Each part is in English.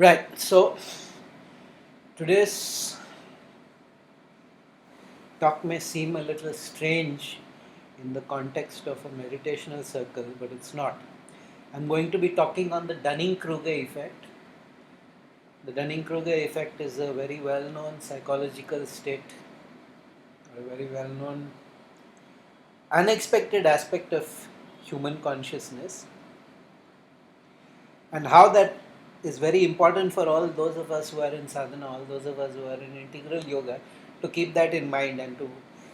Right, so today's talk may seem a little strange in the context of a meditational circle, but it's not. I'm going to be talking on the Dunning-Kruger effect. The Dunning-Kruger effect is a very well-known psychological state, a very well-known unexpected aspect of human consciousness, and how that is very important for all those of us who are in sadhana, all those of us who are in integral yoga, to keep that in mind and to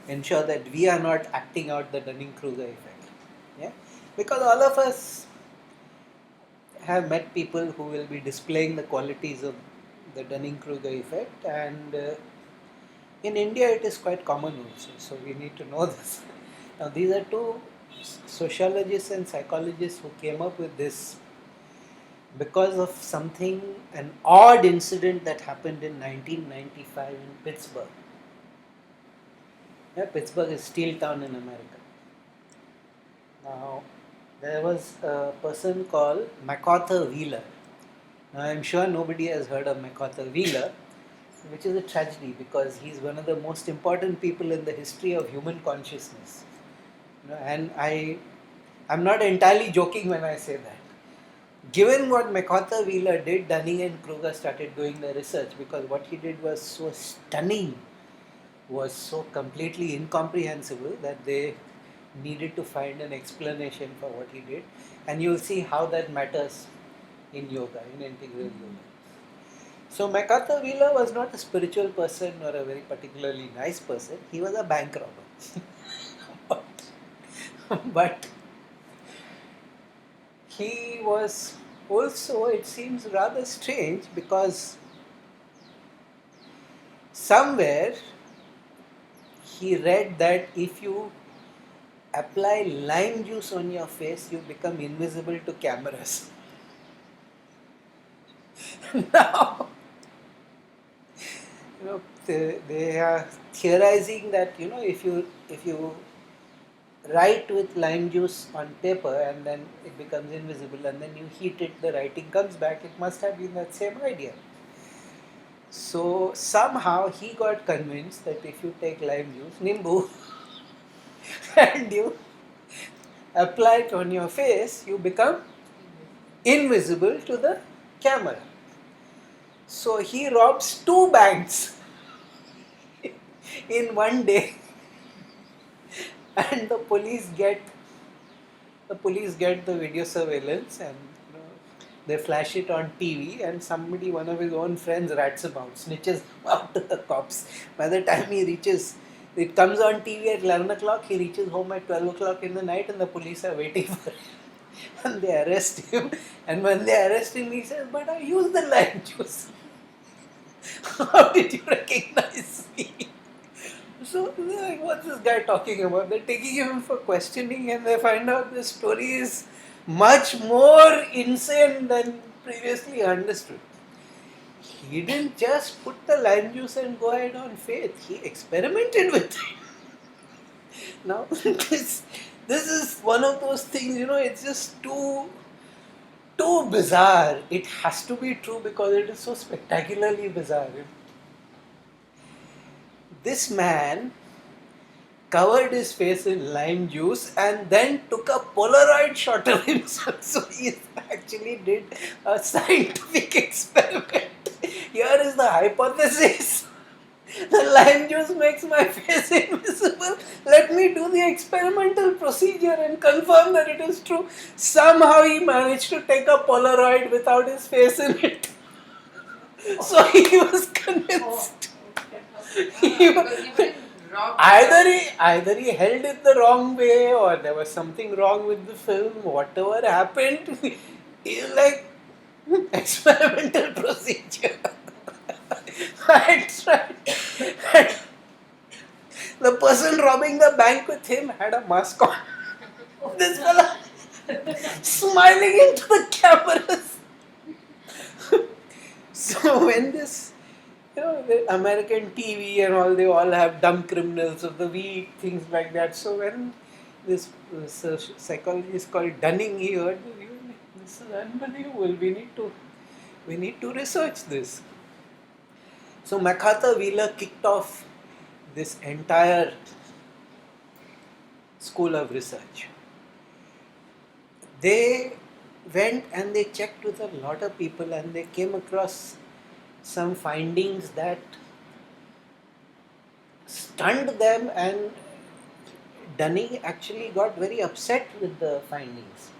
ensure that we are not acting out the Dunning-Kruger effect. Yeah, because all of us have met people who will be displaying the qualities of the Dunning-Kruger effect, and in India it is quite common also. So we need to know this. Now these are two sociologists and psychologists who came up with this because of something, an odd incident that happened in 1995 in Pittsburgh. Yeah, Pittsburgh is steel town in America. Now, there was a person called MacArthur Wheeler. Now, I'm sure nobody has heard of MacArthur Wheeler, which is a tragedy because he's one of the most important people in the history of human consciousness. And I'm not entirely joking when I say that. Given what MacArthur Wheeler did, Dunning and Kruger started doing the research because what he did was so stunning, was so completely incomprehensible that they needed to find an explanation for what he did. And you'll see how that matters in yoga, in integral yoga. So MacArthur Wheeler was not a spiritual person or a very particularly nice person. He was a bank robber. But he was also, it seems rather strange because somewhere he read that if you apply lime juice on your face, you become invisible to cameras. Now, they are theorizing that if you write with lime juice on paper and then it becomes invisible and then you heat it, the writing comes back. It must have been that same idea. So somehow he got convinced that if you take lime juice, nimbu, and you apply it on your face, you become invisible to the camera. So he robs two banks in one day, and the police get the video surveillance, and they flash it on TV, and somebody, one of his own friends, rats him out, snitches him out to the cops. By the time he reaches, it comes on TV at 11 o'clock, he reaches home at 12 o'clock in the night, and the police are waiting for him. And they arrest him. And when they arrest him, he says, "But I used the lime juice. How did you recognize me?" So, like, what's this guy talking about? They're taking him for questioning, and they find out the story is much more insane than previously understood. He didn't just put the lime juice and go ahead on faith. He experimented with it. Now, this is one of those things, it's just too bizarre. It has to be true because it is so spectacularly bizarre. This man covered his face in lime juice and then took a Polaroid shot of himself. So he actually did a scientific experiment. Here is the hypothesis. The lime juice makes my face invisible. Let me do the experimental procedure and confirm that it is true. Somehow he managed to take a Polaroid without his face in it. So he was convinced. Either he held it the wrong way, or there was something wrong with the film. Whatever happened, he's like, experimental procedure. That's right. The person robbing the bank with him had a mask on. This fella smiling into the cameras. So when this, the American TV and all, they all have dumb criminals of the week, things like that. So when this psychologist called Dunning, he heard, this is unbelievable. We need to We need to research this. So MacArthur Wheeler kicked off this entire school of research. They went and they checked with a lot of people and they came across some findings that stunned them, and Dunning actually got very upset with the findings.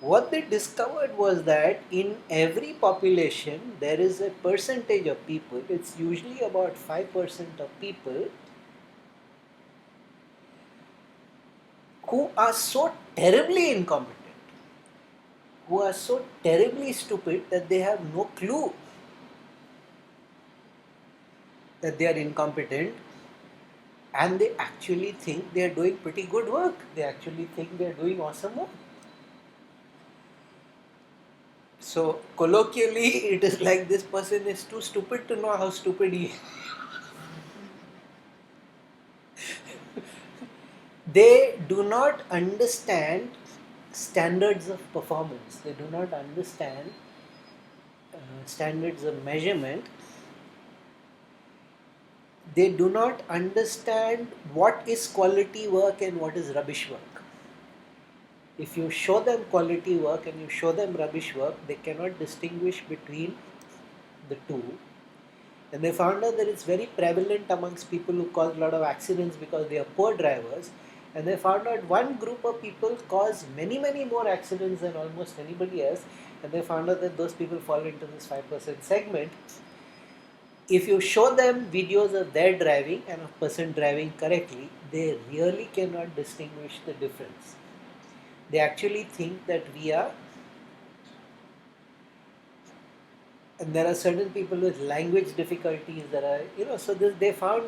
What they discovered was that in every population there is a percentage of people, it's usually about 5% of people, who are so terribly incompetent, who are so terribly stupid that they have no clue that they are incompetent, and they actually think they are doing pretty good work. They actually think they are doing awesome work. So colloquially, it is like this person is too stupid to know how stupid he is. They do not understand standards of performance. They do not understand standards of measurement. They do not understand what is quality work and what is rubbish work. If you show them quality work and you show them rubbish work, they cannot distinguish between the two. And they found out that it's very prevalent amongst people who cause a lot of accidents because they are poor drivers. And they found out one group of people cause many, many more accidents than almost anybody else. And they found out that those people fall into this 5% segment. If you show them videos of their driving and a person driving correctly, they really cannot distinguish the difference. They actually think that we are, and there are certain people with language difficulties that are, so this they found.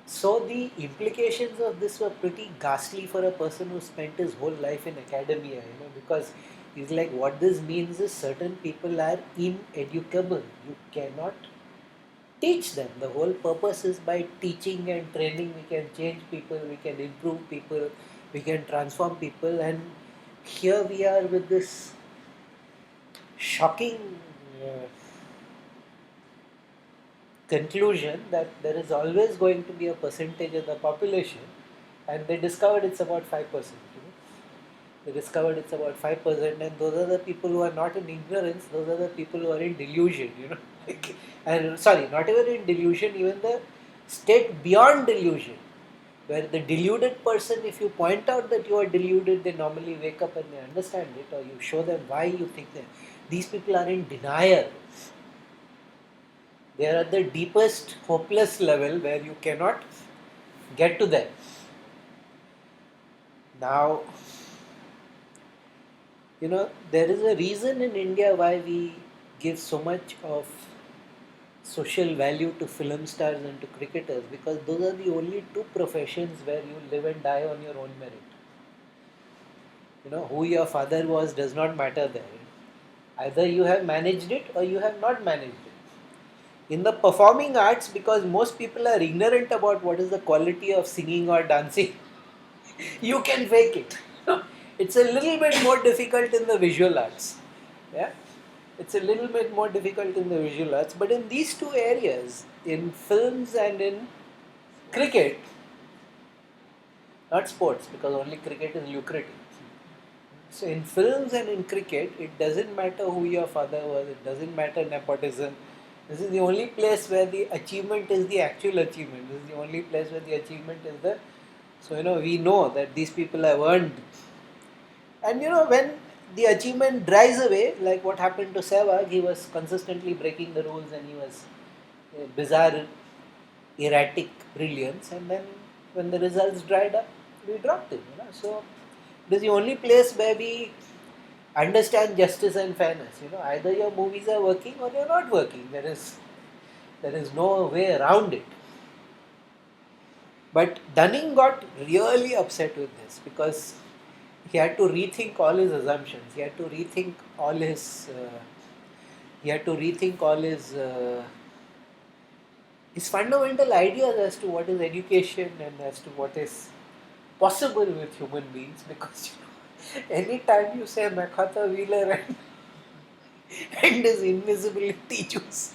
So the implications of this were pretty ghastly for a person who spent his whole life in academia, because he's like, what this means is certain people are ineducable. You cannot teach them. The whole purpose is by teaching and training we can change people, we can improve people, we can transform people, and here we are with this shocking conclusion that there is always going to be a percentage of the population, and they discovered it's about 5%. They discovered it's about 5%, and those are the people who are not in ignorance, those are the people who are in delusion, and sorry, not even in delusion, even the state beyond delusion, where the deluded person, if you point out that you are deluded, they normally wake up and they understand it, or you show them why you think that. These people are in denial. They are at the deepest hopeless level where you cannot get to them. Now, there is a reason in India why we give so much of social value to film stars and to cricketers, because those are the only two professions where you live and die on your own merit. Who your father was does not matter there. Either you have managed it or you have not managed it. In the performing arts, because most people are ignorant about what is the quality of singing or dancing, you can fake it. It's a little bit more difficult in the visual arts. Yeah, it's a little bit more difficult in the visual arts, but in these two areas, in films and in cricket, not sports, because only cricket is lucrative. So in films and in cricket, it doesn't matter who your father was, it doesn't matter nepotism. This is the only place where the achievement is the actual achievement. This is the only place where the achievement is the. So we know that these people have earned. And when the achievement dries away, like what happened to Sehwag, he was consistently breaking the rules and he was bizarre, erratic brilliance. And then when the results dried up, we dropped him. So this is the only place where we understand justice and fairness. Either your movies are working or they're not working. There is no way around it. But Dunning got really upset with this because he had to rethink all his assumptions. He had to rethink all his. His fundamental ideas as to what is education and as to what is possible with human beings. Because anytime you say MacArthur Wheeler and and his invisibility juice.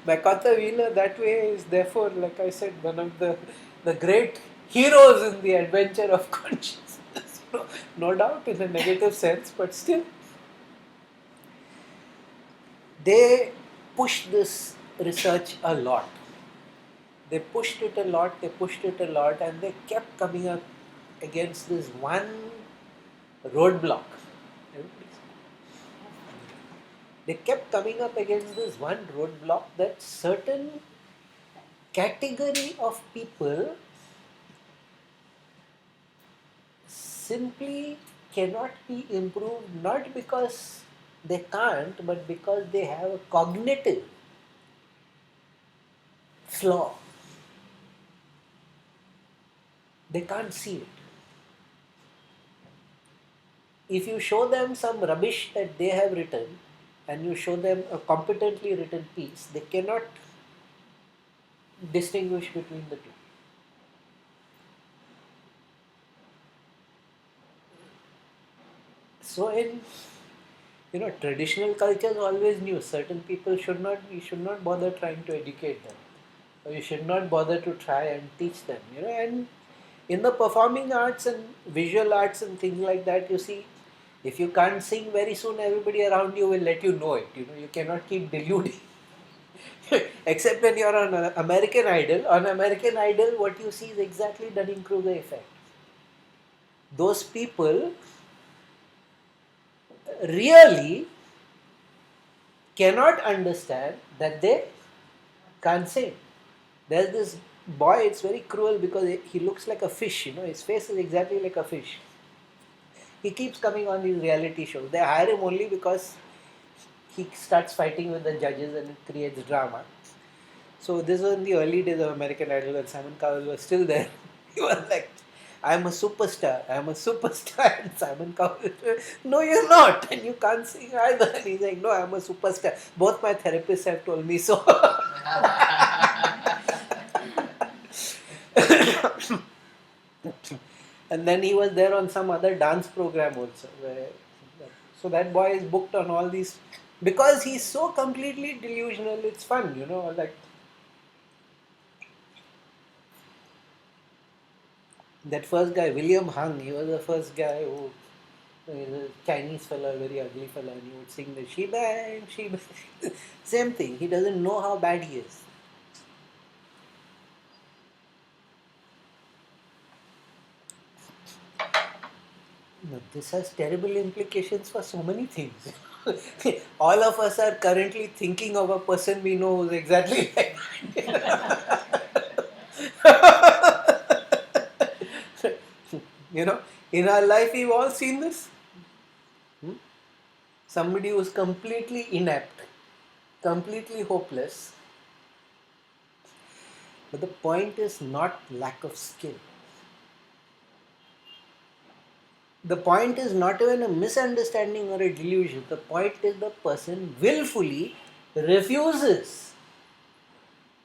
MacArthur Wheeler, that way, is therefore, like I said, one of the great heroes in the adventure of consciousness. No doubt in a negative sense, but still, they pushed this research a lot. They pushed it a lot, and they kept coming up against this one roadblock. They kept coming up against this one roadblock that certain category of people simply cannot be improved, not because they can't, but because they have a cognitive flaw. They can't see it. If you show them some rubbish that they have written and you show them a competently written piece, they cannot distinguish between the two. So in traditional cultures always knew certain people you should not bother trying to educate them, or you should not bother to try and teach them. And in the performing arts and visual arts and things like that, you see, if you can't sing, very soon everybody around you will let you know it. You cannot keep deluding. Except when you're on American Idol. On American Idol, what you see is exactly Dunning-Kruger Effect. Those people really cannot understand that they can't sing. There's this boy, it's very cruel because he looks like a fish, his face is exactly like a fish. He keeps coming on these reality shows. They hire him only because he starts fighting with the judges and it creates drama. So this was in the early days of American Idol when Simon Cowell was still there. He was like, I'm a superstar. And Simon Cowell, no, you're not. And you can't sing either. And he's like, no, I'm a superstar. Both my therapists have told me so. And then he was there on some other dance program also. So that boy is booked on all these. Because he's so completely delusional, it's fun, like. That first guy, William Hung, he was the first guy who, a Chinese fella, very ugly fella, and he would sing the she bang, she bang. Same thing, he doesn't know how bad he is. But this has terrible implications for so many things. All of us are currently thinking of a person we know who's exactly like in our life we've all seen this. Somebody who's completely inept, completely hopeless. But the point is not lack of skill. The point is not even a misunderstanding or a delusion. The point is the person willfully refuses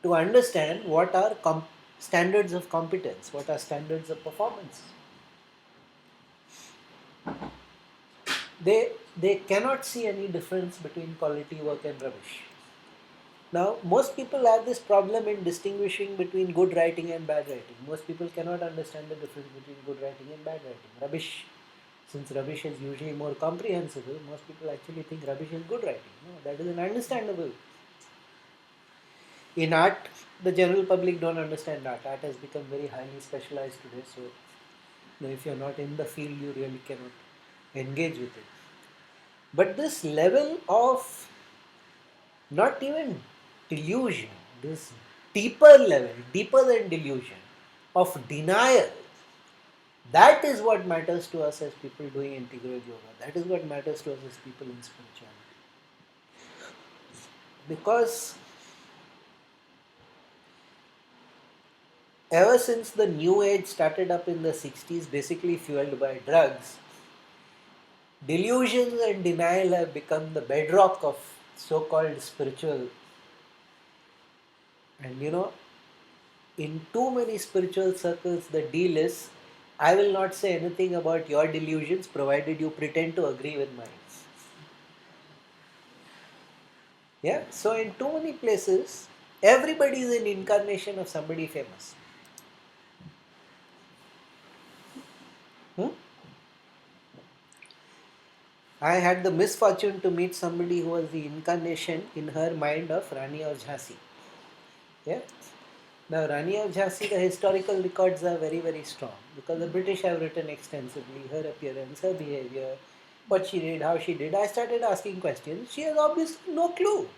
to understand what are standards of competence, what are standards of performance. They cannot see any difference between quality work and rubbish. Now, most people have this problem in distinguishing between good writing and bad writing. Most people cannot understand the difference between good writing and bad writing. Rubbish, since rubbish is usually more comprehensible, most people actually think rubbish is good writing. No, that is understandable. In art, the general public don't understand art. Art has become very highly specialized today, so if you're not in the field, you really cannot engage with it. But this level of not even delusion, this deeper level, deeper than delusion, of denial, that is what matters to us as people doing integral yoga. That is what matters to us as people in spirituality. Because ever since the new age started up in the 60s, basically fueled by drugs, delusions and denial have become the bedrock of so-called spiritual. And in too many spiritual circles, the deal is, I will not say anything about your delusions provided you pretend to agree with mine. Yeah, so in too many places, everybody is an incarnation of somebody famous. Hmm? I had the misfortune to meet somebody who was the incarnation in her mind of Rani of Jhansi. Yeah. Now, Rani of Jhansi, the historical records are very, very strong because the British have written extensively her appearance, her behavior, what she did, how she did. I started asking questions. She has obviously no clue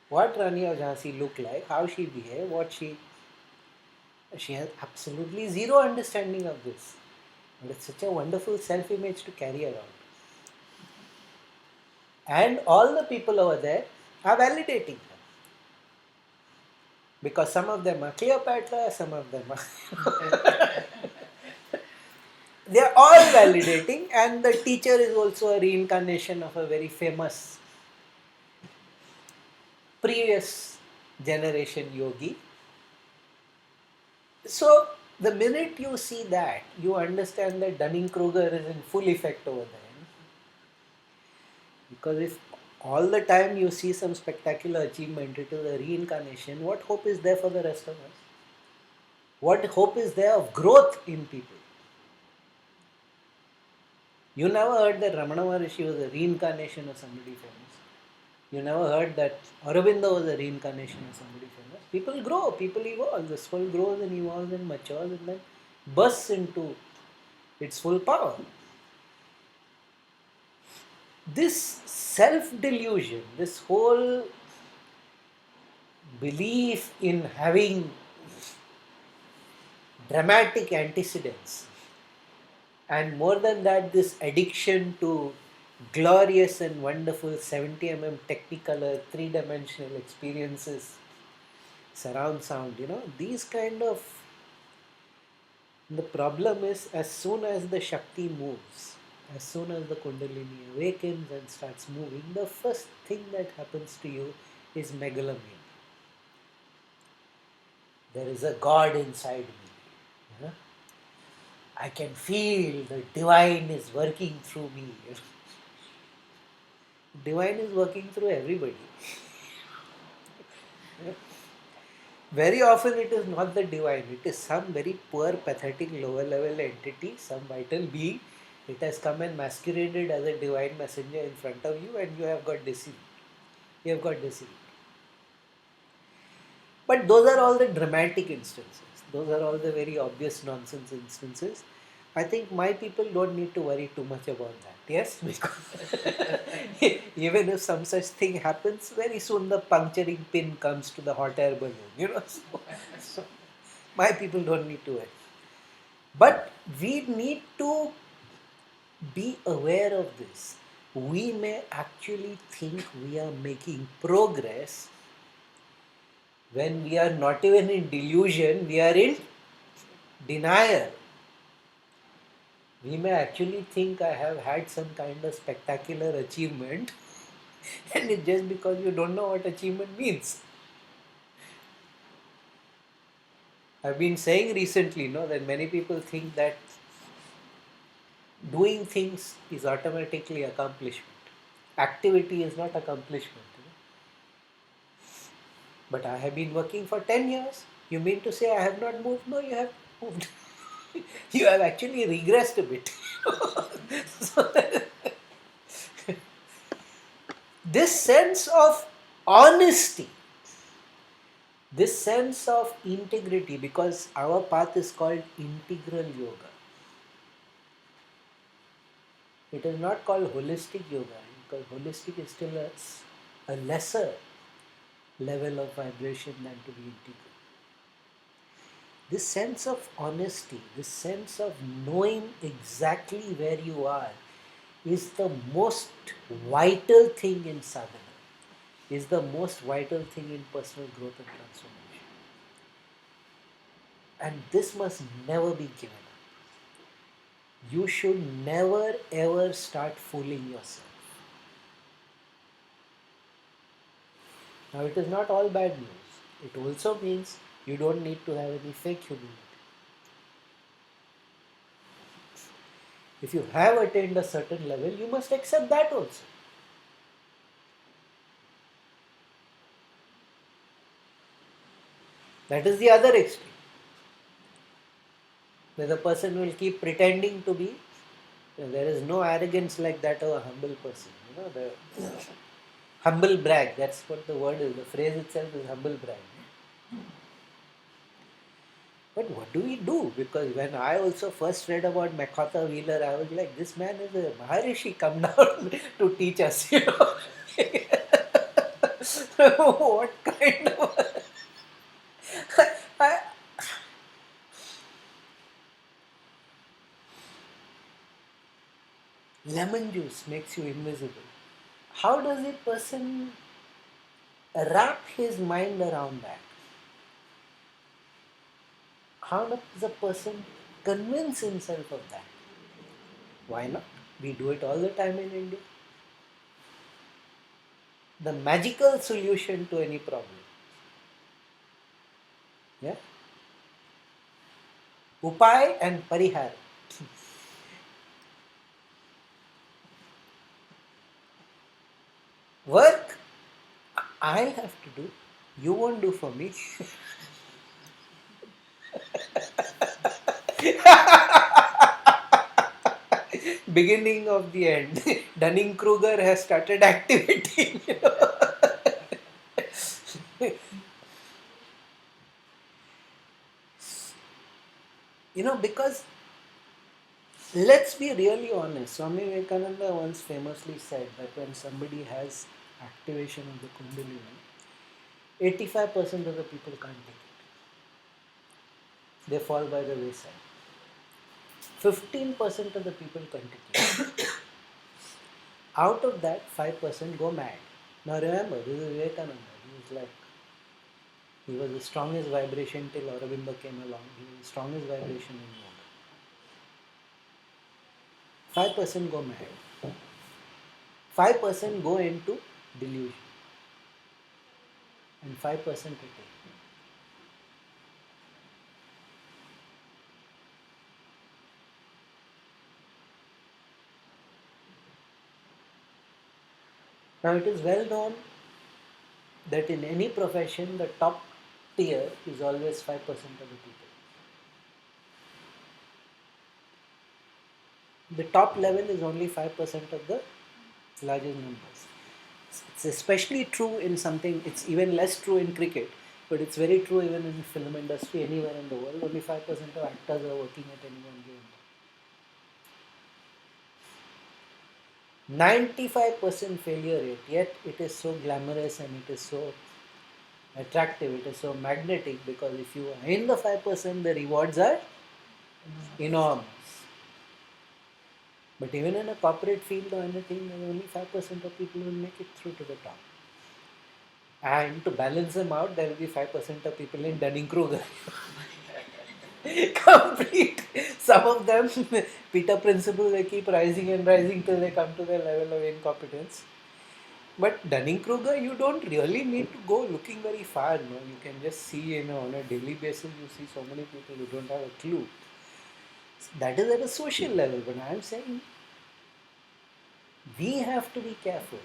what Rani of Jhansi looked like, how she behaved, what she has absolutely zero understanding of this. But it's such a wonderful self-image to carry around. And all the people over there are validating her. Because some of them are Cleopatra, some of them are they are all validating, and the teacher is also a reincarnation of a very famous previous generation yogi. So the minute you see that, you understand that Dunning-Kruger is in full effect over there. Because if all the time you see some spectacular achievement, it is a reincarnation, what hope is there for the rest of us? What hope is there of growth in people? You never heard that Ramana Maharishi was a reincarnation of somebody famous. You never heard that Aurobindo was a reincarnation of somebody famous. People grow, people evolve. The soul grows and evolves and matures and then bursts into its full power. This self delusion, this whole belief in having dramatic antecedents, and more than that, this addiction to glorious and wonderful 70 technicolor three-dimensional experiences, surround sound, these kind of, the problem is, as soon as the Shakti moves, as soon as the Kundalini awakens and starts moving, the first thing that happens to you is megalomania. There is a God inside me. I can feel the divine is working through me. Divine is working through everybody. Very often it is not the divine, it is some very poor, pathetic, lower level entity, some vital being. It has come and masqueraded as a divine messenger in front of you, and you have got deceived. You have got deceived. But those are all the dramatic instances. Those are all the very obvious nonsense instances. I think my people don't need to worry too much about that. Yes, because even if some such thing happens, very soon the puncturing pin comes to the hot air balloon. So my people don't need to worry. But we need to be aware of this. We may actually think we are making progress when we are not even in delusion, we are in denial. We may actually think I have had some kind of spectacular achievement, and it's just because you don't know what achievement means. I've been saying recently, that many people think that doing things is automatically accomplishment. Activity is not accomplishment. But I have been working for 10 years. You mean to say I have not moved? No, you have moved. You have actually regressed a bit. So, this sense of honesty, this sense of integrity, because our path is called integral yoga. It is not called holistic yoga, because holistic is still a lesser level of vibration than to be integral. This sense of honesty, this sense of knowing exactly where you are, is the most vital thing in sadhana, is the most vital thing in personal growth and transformation. And this must never be given up. You should never ever start fooling yourself. Now, it is not all bad news. It also means you don't need to have any fake humility. If you have attained a certain level, you must accept that also. That is the other extreme. Where the person will keep pretending to be. There is no arrogance like that of a humble person. The humble brag, that's what the word is. The phrase itself is humble brag. But what do we do? Because when I also first read about MacArthur Wheeler, I was like, this man is a Maharishi come down to teach us, What kind of... I, lemon juice makes you invisible. How does a person wrap his mind around that? How does a person convince himself of that? Why not? We do it all the time in India. The magical solution to any problem. Yeah? Upay and parihar. Work I'll have to do. You won't do for me. Beginning of the end. Dunning-Kruger has started activating. Because let's be really honest. Swami Vivekananda once famously said that when somebody has activation of the Kundalini, 85% of the people can't take it. They fall by the wayside. 15% of the people continue. Out of that, 5% go mad. Now remember, this is Vivekananda. He was the strongest vibration till Aurobindo came along. He was the strongest vibration in yoga. 5% go mad. 5% go into delusion. And 5% retain. Now it is well known that in any profession, the top tier is always 5% of the people. The top level is only 5% of the largest numbers. It's especially true in something, it's even less true in cricket, but it's very true even in the film industry, anywhere in the world. Only 5% of actors are working at any one given time. 95% failure rate, yet it is so glamorous and it is so attractive, it is so magnetic, because if you are in the 5%, the rewards are enormous. But even in a corporate field or anything, only 5% of people will make it through to the top. And to balance them out, there will be 5% of people in Dunning-Kruger. Complete. Some of them, Peter Principle, they keep rising and rising till they come to the level of incompetence. But Dunning-Kruger, you don't really need to go looking very far. No? You can just see, on a daily basis, you see so many people who don't have a clue. That is at a social level. But I am saying, we have to be careful.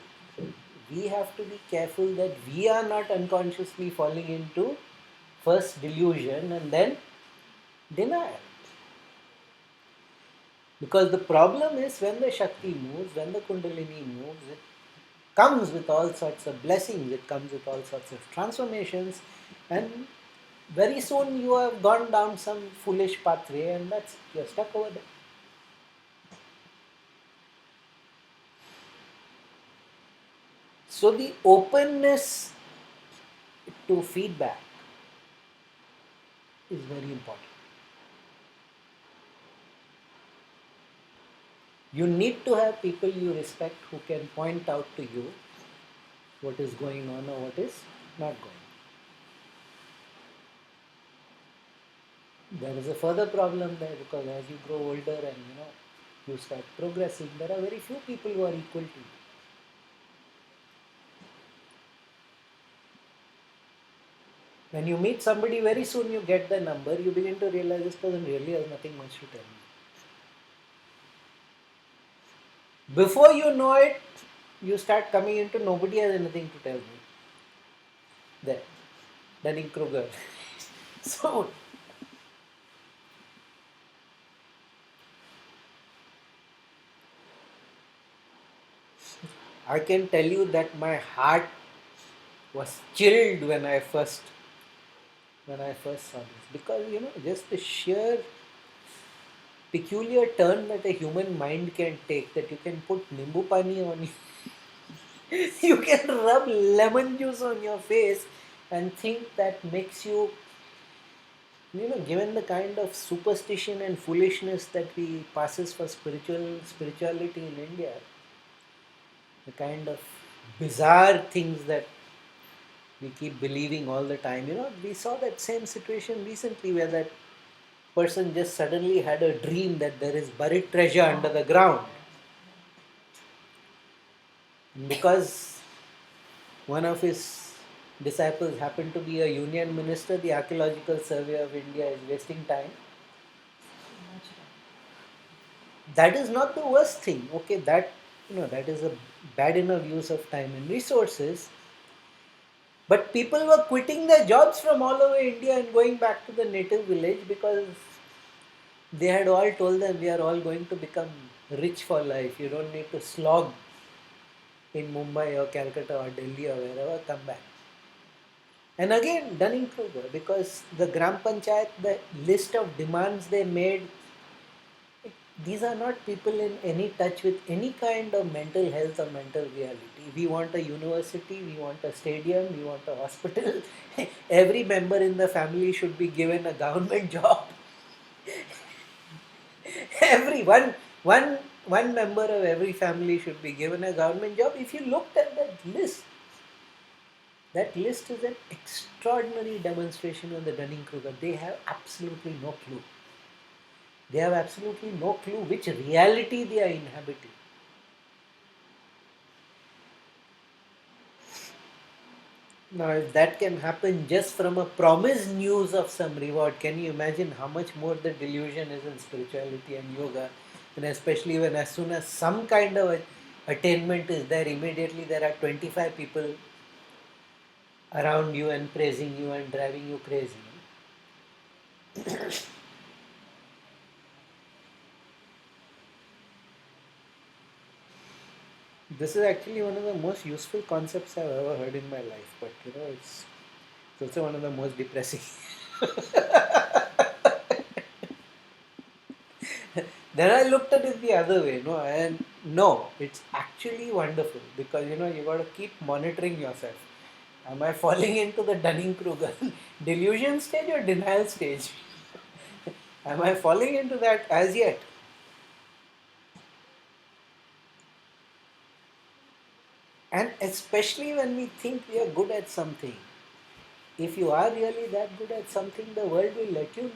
We have to be careful that we are not unconsciously falling into first delusion and then denial. Because the problem is when the Shakti moves, when the Kundalini moves, it comes with all sorts of blessings, it comes with all sorts of transformations, and very soon you have gone down some foolish pathway and you're stuck over there. So the openness to feedback is very important. You need to have people you respect who can point out to you what is going on or what is not going on. There is a further problem there, because as you grow older and you start progressing, there are very few people who are equal to you. When you meet somebody, very soon you get the number, you begin to realize this person really has nothing much to tell me. Before you know it, you start coming into nobody has anything to tell me. There, Dunning-Kruger. So I can tell you that my heart was chilled when I first saw this, because just the sheer peculiar turn that a human mind can take, that you can put nimbu pani on you, you can rub lemon juice on your face and think that makes you, given the kind of superstition and foolishness that we passes for spirituality in India, the kind of bizarre things that we keep believing all the time. We saw that same situation recently where that person just suddenly had a dream that there is buried treasure under the ground. And because one of his disciples happened to be a union minister, the Archaeological Survey of India is wasting time. That is not the worst thing. Okay, that is a bad enough use of time and resources. But people were quitting their jobs from all over India and going back to the native village because they had all told them, we are all going to become rich for life. You don't need to slog in Mumbai or Calcutta or Delhi or wherever, come back. And again, Dunning-Kruger, because the Gram Panchayat, the list of demands they made, these are not people in any touch with any kind of mental health or mental reality. We want a university, we want a stadium, we want a hospital. Every member in the family should be given a government job. One member of every family should be given a government job. If you looked at that list is an extraordinary demonstration of the Dunning-Kruger. They have absolutely no clue. They have absolutely no clue which reality they are inhabiting. Now, if that can happen just from a promised news of some reward, can you imagine how much more the delusion is in spirituality and yoga? And especially when, as soon as some kind of attainment is there, immediately there are 25 people around you and praising you and driving you crazy. This is actually one of the most useful concepts I've ever heard in my life, but it's also one of the most depressing. Then I looked at it the other way, and no, it's actually wonderful because you got to keep monitoring yourself. Am I falling into the Dunning-Kruger delusion stage or denial stage? Am I falling into that as yet? And especially when we think we are good at something, if you are really that good at something, the world will let you know.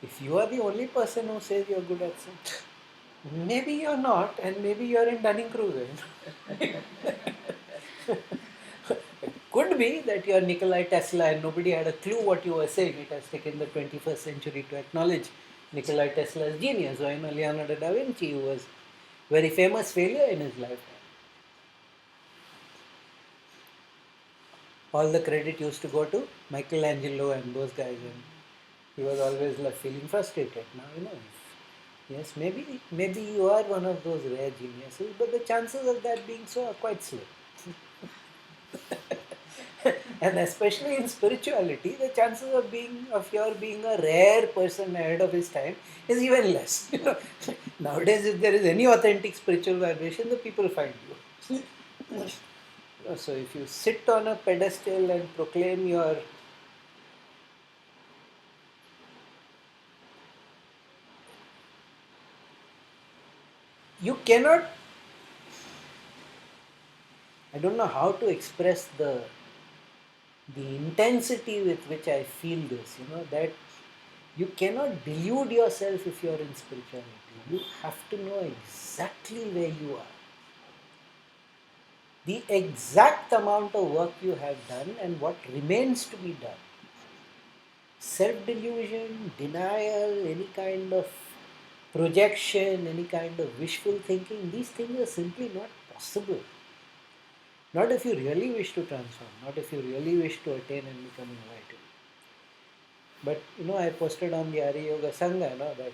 If you are the only person who says you're good at something, maybe you're not, and maybe you're in Dunning-Kruger. Could be that you're Nikolai Tesla and nobody had a clue what you were saying. It has taken the 21st century to acknowledge Nikolai Tesla's genius. Or Leonardo da Vinci, who was very famous failure in his lifetime. All the credit used to go to Michelangelo and those guys, and he was always like feeling frustrated. Now yes, maybe you are one of those rare geniuses, but the chances of that being so are quite slim. And especially in spirituality, the chances of your being a rare person ahead of his time is even less. Nowadays, if there is any authentic spiritual vibration, the people find you. So if you sit on a pedestal and proclaim you cannot. I don't know how to express the intensity with which I feel this. That you cannot delude yourself if you are in spirituality. You have to know exactly where you are, the exact amount of work you have done, and what remains to be done. Self delusion, denial, any kind of projection, any kind of wishful thinking, these things are simply not possible. Not if you really wish to transform, not if you really wish to attain and become enlightened. But I posted on the Arya Yoga Sangha, that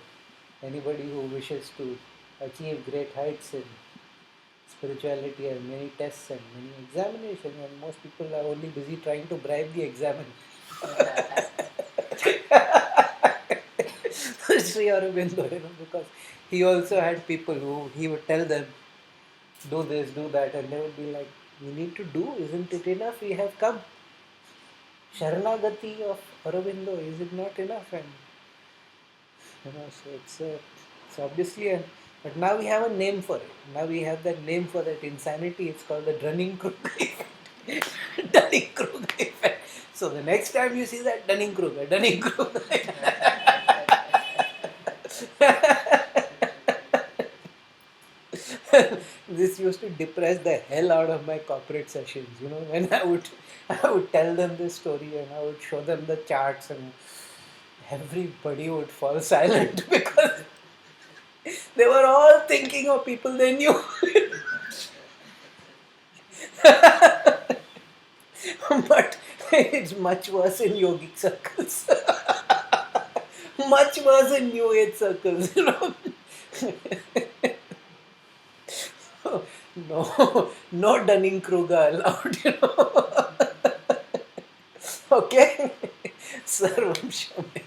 anybody who wishes to achieve great heights in spirituality has many tests and many examinations, and most people are only busy trying to bribe the examiner. Sri Aurobindo, because he also had people who he would tell them, do this, do that, and they would be like, we need to do, isn't it enough? We have come. Sharanagati of Aurobindo, is it not enough? And so it's obviously but now we have a name for it. Now we have that name for that insanity. It's called the Dunning-Kruger Effect. Dunning-Kruger Effect. So the next time you see that Dunning-Kruger. This used to depress the hell out of my corporate sessions. When I would tell them this story and I would show them the charts, and everybody would fall silent because they were all thinking of people they knew. But it's much worse in yogic circles. Much worse in new age circles. No, no Dunning-Kruger allowed. Okay? Sarvam Shame.